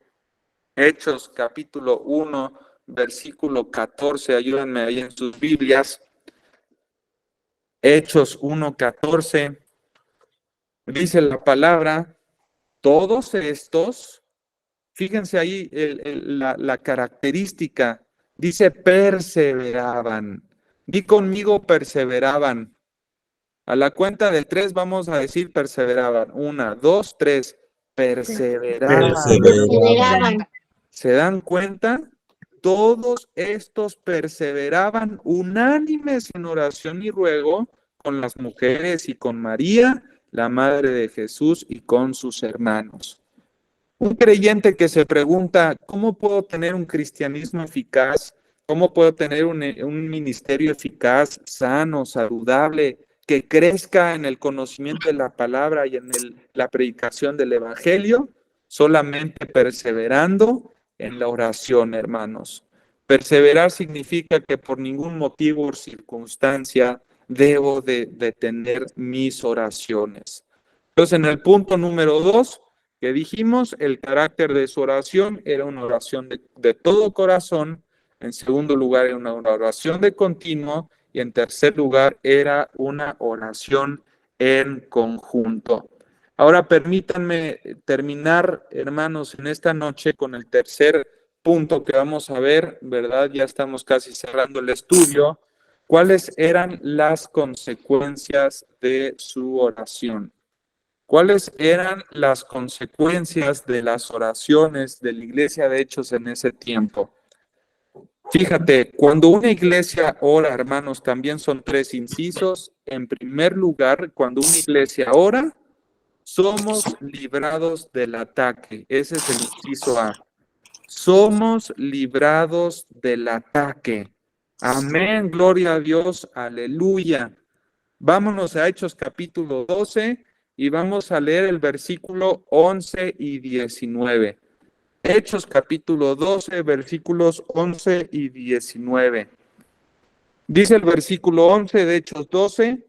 Hechos capítulo 1, versículo 14, ayúdenme ahí en sus Biblias. Hechos 1, 14, dice la palabra, todos estos, fíjense ahí la característica, dice perseveraban. Di conmigo perseveraban. A la cuenta de 3 vamos a decir perseveraban. 1, 2, 3. Perseveraban. Perseveraban. ¿Se dan cuenta? Todos estos perseveraban unánimes en oración y ruego con las mujeres y con María, la madre de Jesús, y con sus hermanos. Un creyente que se pregunta, ¿cómo puedo tener un cristianismo eficaz? ¿Cómo puedo tener un ministerio eficaz, sano, saludable, que crezca en el conocimiento de la palabra y en la predicación del evangelio? Solamente perseverando en la oración, hermanos. Perseverar significa que por ningún motivo o circunstancia debo de detener mis oraciones. Entonces, en el punto número 2, que dijimos, el carácter de su oración era una oración de todo corazón. En segundo lugar, era una oración de continuo. Y en tercer lugar, era una oración en conjunto. Ahora permítanme terminar, hermanos, en esta noche con el tercer punto que vamos a ver, ¿verdad? Ya estamos casi cerrando el estudio. ¿Cuáles eran las consecuencias de su oración? ¿Cuáles eran las consecuencias de las oraciones de la iglesia de Hechos en ese tiempo? Fíjate, cuando una iglesia ora, hermanos, también son 3 incisos. En primer lugar, cuando una iglesia ora, somos librados del ataque. Ese es el inciso A. Somos librados del ataque. Amén, gloria a Dios, aleluya. Vámonos a Hechos capítulo 12 y vamos a leer el versículo 11 y 19. Hechos capítulo 12, versículos 11 y 19. Dice el versículo 11 de Hechos 12,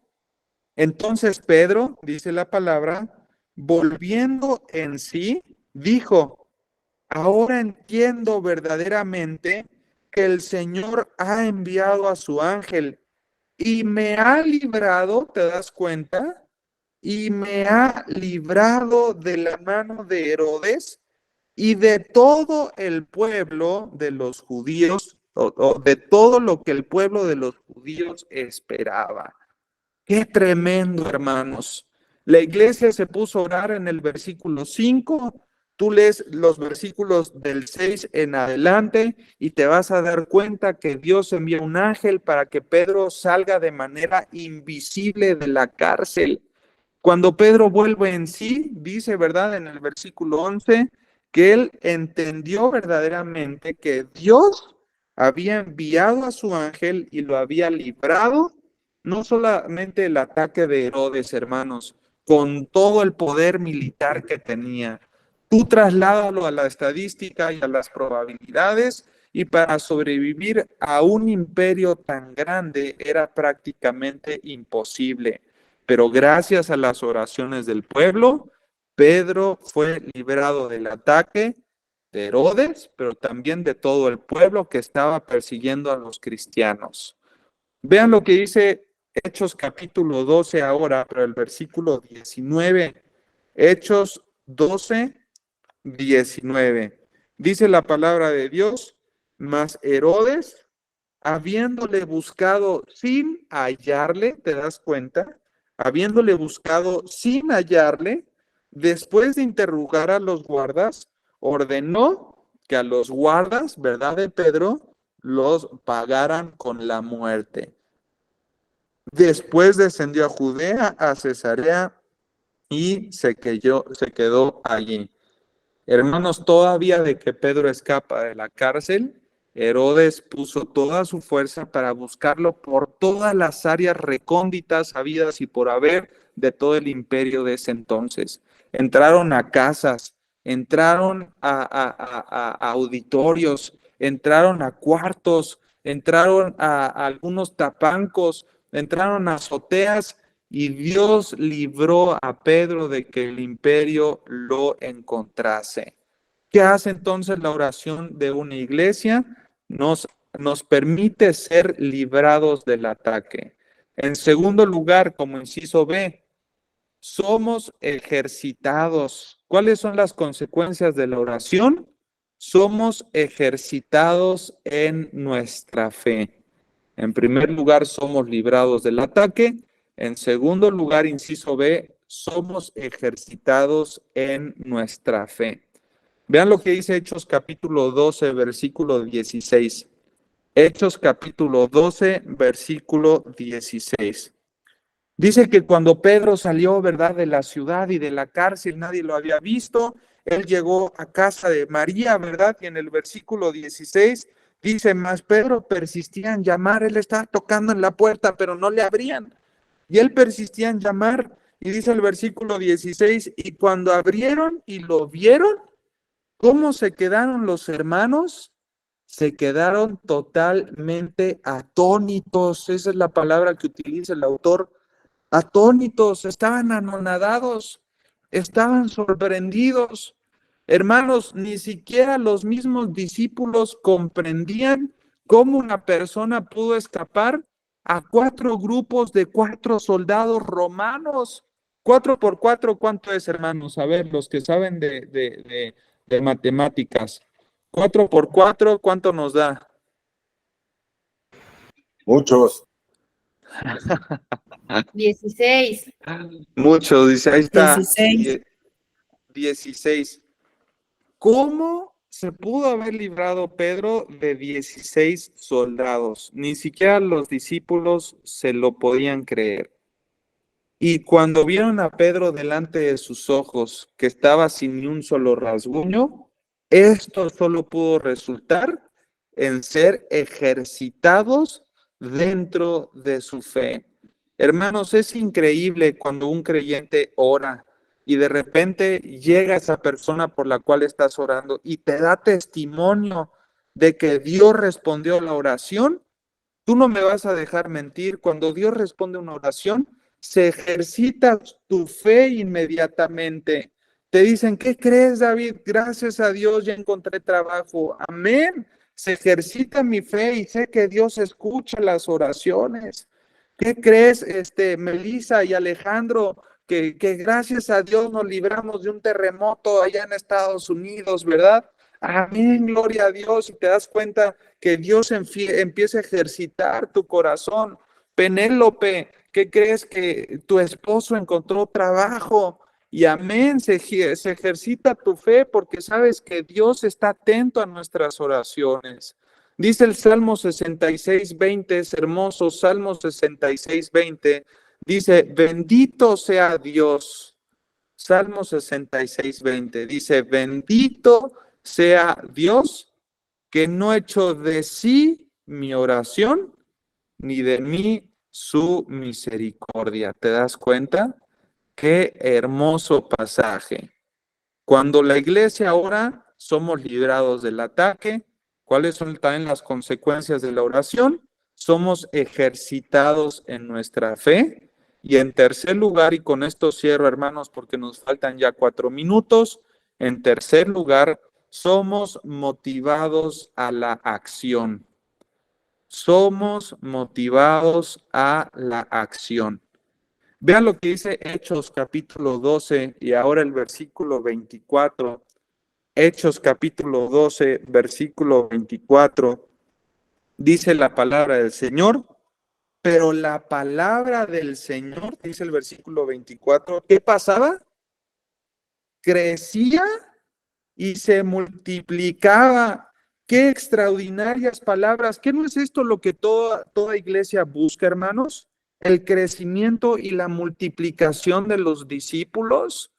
entonces Pedro, dice la palabra, volviendo en sí, dijo, ahora entiendo verdaderamente que el Señor ha enviado a su ángel y me ha librado, ¿te das cuenta? Y me ha librado de la mano de Herodes y de todo el pueblo de los judíos, o de todo lo que el pueblo de los judíos esperaba. Qué tremendo, hermanos. La iglesia se puso a orar en el versículo 5. Tú lees los versículos del 6 en adelante y te vas a dar cuenta que Dios envía un ángel para que Pedro salga de manera invisible de la cárcel. Cuando Pedro vuelve en sí, dice, ¿verdad? En el versículo 11, que él entendió verdaderamente que Dios había enviado a su ángel y lo había librado, no solamente el ataque de Herodes, hermanos, con todo el poder militar que tenía. Tú trasládalo a la estadística y a las probabilidades, y para sobrevivir a un imperio tan grande era prácticamente imposible. Pero gracias a las oraciones del pueblo, Pedro fue librado del ataque de Herodes, pero también de todo el pueblo que estaba persiguiendo a los cristianos. Vean lo que dice Hechos capítulo 12 ahora, pero el versículo 19. Hechos 12, 19. Dice la palabra de Dios: mas Herodes, habiéndole buscado sin hallarle, ¿te das cuenta? Habiéndole buscado sin hallarle, después de interrogar a los guardas, ordenó que a los guardas, ¿verdad?, de Pedro, los pagaran con la muerte. Después descendió a Judea, a Cesarea, y se quedó allí. Hermanos, todavía de que Pedro escapa de la cárcel, Herodes puso toda su fuerza para buscarlo por todas las áreas recónditas, habidas y por haber de todo el imperio de ese entonces. Entraron a casas, entraron a auditorios, entraron a cuartos, entraron a algunos tapancos, entraron a azoteas, y Dios libró a Pedro de que el imperio lo encontrase. ¿Qué hace entonces la oración de una iglesia? Nos permite ser librados del ataque. En segundo lugar, como inciso B, somos ejercitados. ¿Cuáles son las consecuencias de la oración? Somos ejercitados en nuestra fe. En primer lugar, somos librados del ataque. En segundo lugar, inciso B, somos ejercitados en nuestra fe. Vean lo que dice Hechos capítulo 12, versículo 16. Hechos capítulo 12, versículo 16. Dice que cuando Pedro salió, ¿verdad?, de la ciudad y de la cárcel, nadie lo había visto. Él llegó a casa de María, ¿verdad? Y en el versículo 16 dice: mas Pedro persistía en llamar. Él estaba tocando en la puerta, pero no le abrían. Y él persistía en llamar, y dice el versículo 16, y cuando abrieron y lo vieron, ¿cómo se quedaron los hermanos? Se quedaron totalmente atónitos. Esa es la palabra que utiliza el autor. Atónitos, estaban anonadados, estaban sorprendidos. Hermanos, ni siquiera los mismos discípulos comprendían cómo una persona pudo escapar a 4 grupos de 4 soldados romanos. 4 por 4, ¿cuánto es, hermanos? A ver, los que saben de matemáticas. 4 por 4, ¿cuánto nos da? Muchos. 16. Muchos, dice, ahí está. 16. 16. ¿Cómo se pudo haber librado Pedro de 16 soldados? Ni siquiera los discípulos se lo podían creer. Y cuando vieron a Pedro delante de sus ojos, que estaba sin ni un solo rasguño, esto solo pudo resultar en ser ejercitados dentro de su fe. Hermanos, es increíble cuando un creyente ora y de repente llega esa persona por la cual estás orando y te da testimonio de que Dios respondió a la oración. Tú no me vas a dejar mentir. Cuando Dios responde a una oración, se ejercita tu fe inmediatamente. Te dicen: ¿qué crees, David? Gracias a Dios ya encontré trabajo. Amén. Se ejercita mi fe y sé que Dios escucha las oraciones. ¿Qué crees, Melissa y Alejandro? Que gracias a Dios nos libramos de un terremoto allá en Estados Unidos, ¿verdad? Amén, gloria a Dios. Y te das cuenta que Dios empieza a ejercitar tu corazón. Penélope, ¿qué crees? Que tu esposo encontró trabajo. Y amén, se ejercita tu fe porque sabes que Dios está atento a nuestras oraciones. Dice el Salmo 66:20, es hermoso, Salmo 66:20, dice: bendito sea Dios. Salmo 66:20 dice: bendito sea Dios, que no echó de sí mi oración, ni de mí su misericordia. ¿Te das cuenta? Qué hermoso pasaje. Cuando la iglesia ora, somos librados del ataque. ¿Cuáles son también las consecuencias de la oración? Somos ejercitados en nuestra fe Y en tercer lugar, y con esto cierro, hermanos, porque nos faltan ya 4 minutos, en tercer lugar, somos motivados a la acción. Somos motivados a la acción. Vean lo que dice Hechos capítulo 12 y ahora el versículo 24. Hechos capítulo 12, versículo 24. Dice la palabra del Señor, pero la palabra del Señor, dice el versículo 24, ¿qué pasaba? Crecía y se multiplicaba. Qué extraordinarias palabras. ¿Qué no es esto lo que toda iglesia busca, hermanos? El crecimiento y la multiplicación de los discípulos.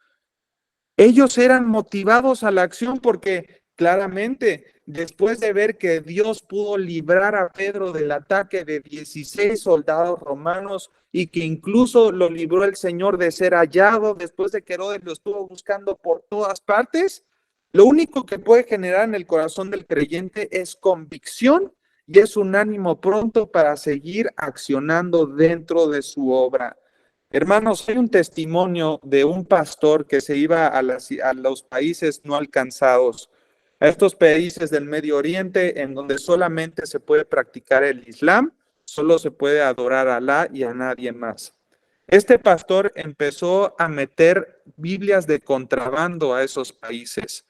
Ellos eran motivados a la acción porque claramente después de ver que Dios pudo librar a Pedro del ataque de 16 soldados romanos y que incluso lo libró el Señor de ser hallado después de que Herodes lo estuvo buscando por todas partes, lo único que puede generar en el corazón del creyente es convicción y es un ánimo pronto para seguir accionando dentro de su obra. Hermanos, hay un testimonio de un pastor que se iba a los países no alcanzados, a estos países del Medio Oriente en donde solamente se puede practicar el Islam, solo se puede adorar a Alá y a nadie más. Este pastor empezó a meter Biblias de contrabando a esos países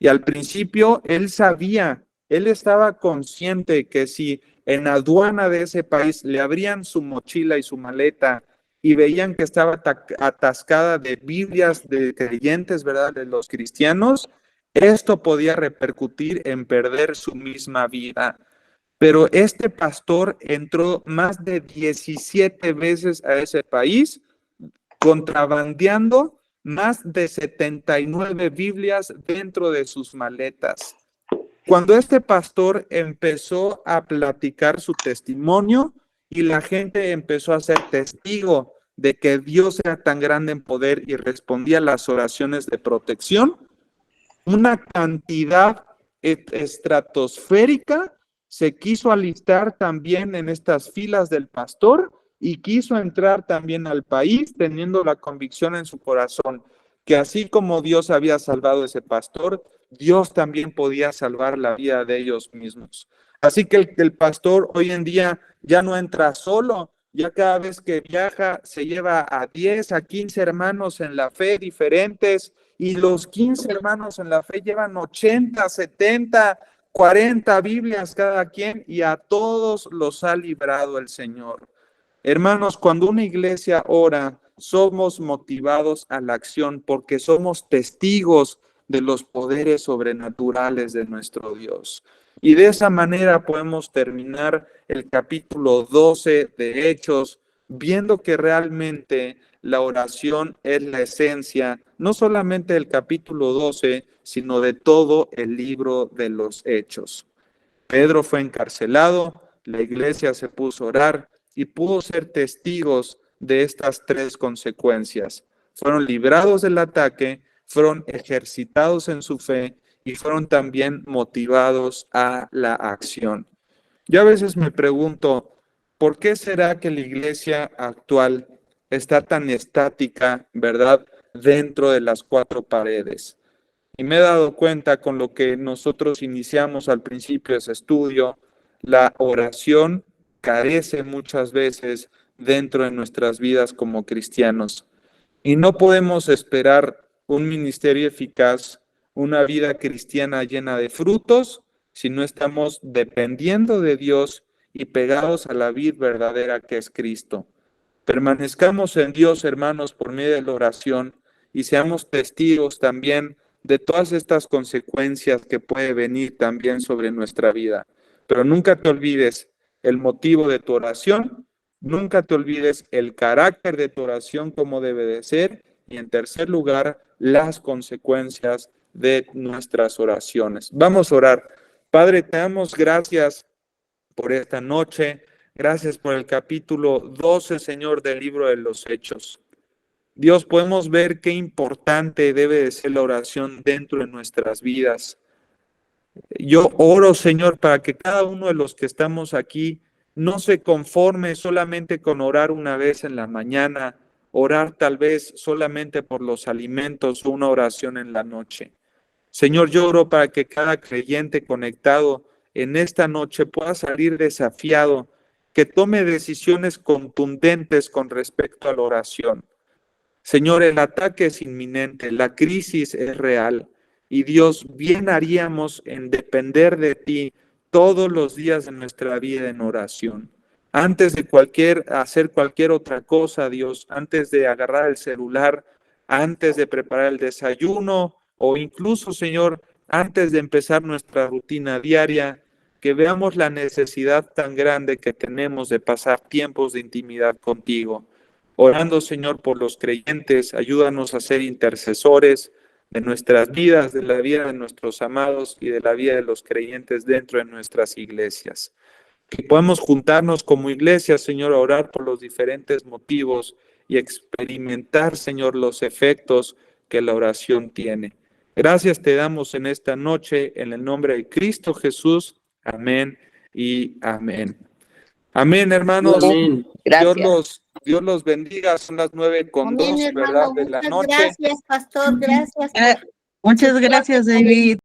y al principio él sabía, él estaba consciente que si en aduana de ese país le abrían su mochila y su maleta y veían que estaba atascada de Biblias de creyentes, ¿verdad?, de los cristianos, esto podía repercutir en perder su misma vida. Pero este pastor entró más de 17 veces a ese país, contrabandeando más de 79 Biblias dentro de sus maletas. Cuando este pastor empezó a platicar su testimonio, y la gente empezó a ser testigo de que Dios era tan grande en poder y respondía a las oraciones de protección, una cantidad estratosférica se quiso alistar también en estas filas del pastor y quiso entrar también al país teniendo la convicción en su corazón que así como Dios había salvado a ese pastor, Dios también podía salvar la vida de ellos mismos. Así que el pastor hoy en día ya no entra solo, ya cada vez que viaja se lleva a 10, a 15 hermanos en la fe diferentes y los 15 hermanos en la fe llevan 80, 70, 40 Biblias cada quien y a todos los ha librado el Señor. Hermanos, cuando una iglesia ora, somos motivados a la acción porque somos testigos de los poderes sobrenaturales de nuestro Dios. Y de esa manera podemos terminar el capítulo 12 de Hechos, viendo que realmente la oración es la esencia, no solamente del capítulo 12, sino de todo el libro de los Hechos. Pedro fue encarcelado, la iglesia se puso a orar y pudo ser testigos de estas 3 consecuencias. Fueron librados del ataque, fueron ejercitados en su fe y fueron también motivados a la acción. Yo a veces me pregunto, ¿por qué será que la iglesia actual está tan estática, verdad, dentro de las 4 paredes? Y me he dado cuenta con lo que nosotros iniciamos al principio de ese estudio, la oración carece muchas veces dentro de nuestras vidas como cristianos. Y no podemos esperar un ministerio eficaz, una vida cristiana llena de frutos, si no estamos dependiendo de Dios y pegados a la vid verdadera que es Cristo. Permanezcamos en Dios, hermanos, por medio de la oración y seamos testigos también de todas estas consecuencias que puede venir también sobre nuestra vida. Pero nunca te olvides el motivo de tu oración, nunca te olvides el carácter de tu oración como debe de ser y en tercer lugar, las consecuencias de nuestras oraciones. Vamos a orar. Padre, te damos gracias por esta noche, gracias por el capítulo 12, Señor, del libro de los Hechos. Dios, podemos ver qué importante debe de ser la oración dentro de nuestras vidas. Yo oro, Señor, para que cada uno de los que estamos aquí no se conforme solamente con orar una vez en la mañana, orar tal vez solamente por los alimentos o una oración en la noche. Señor, yo oro para que cada creyente conectado en esta noche pueda salir desafiado, que tome decisiones contundentes con respecto a la oración. Señor, el ataque es inminente, la crisis es real y Dios, bien haríamos en depender de ti todos los días de nuestra vida en oración. Antes de hacer cualquier otra cosa, Dios, antes de agarrar el celular, antes de preparar el desayuno o incluso, Señor, antes de empezar nuestra rutina diaria, que veamos la necesidad tan grande que tenemos de pasar tiempos de intimidad contigo. Orando, Señor, por los creyentes, ayúdanos a ser intercesores de nuestras vidas, de la vida de nuestros amados y de la vida de los creyentes dentro de nuestras iglesias. Que podamos juntarnos como iglesia, Señor, a orar por los diferentes motivos y experimentar, Señor, los efectos que la oración tiene. Gracias te damos en esta noche, en el nombre de Cristo Jesús. Amén y amén. Amén, hermanos. Amén. Gracias. Dios los bendiga. Son las 9:02, Amén, ¿verdad? hermano. De la Muchas noche. gracias, pastor. Gracias. Muchas gracias, David.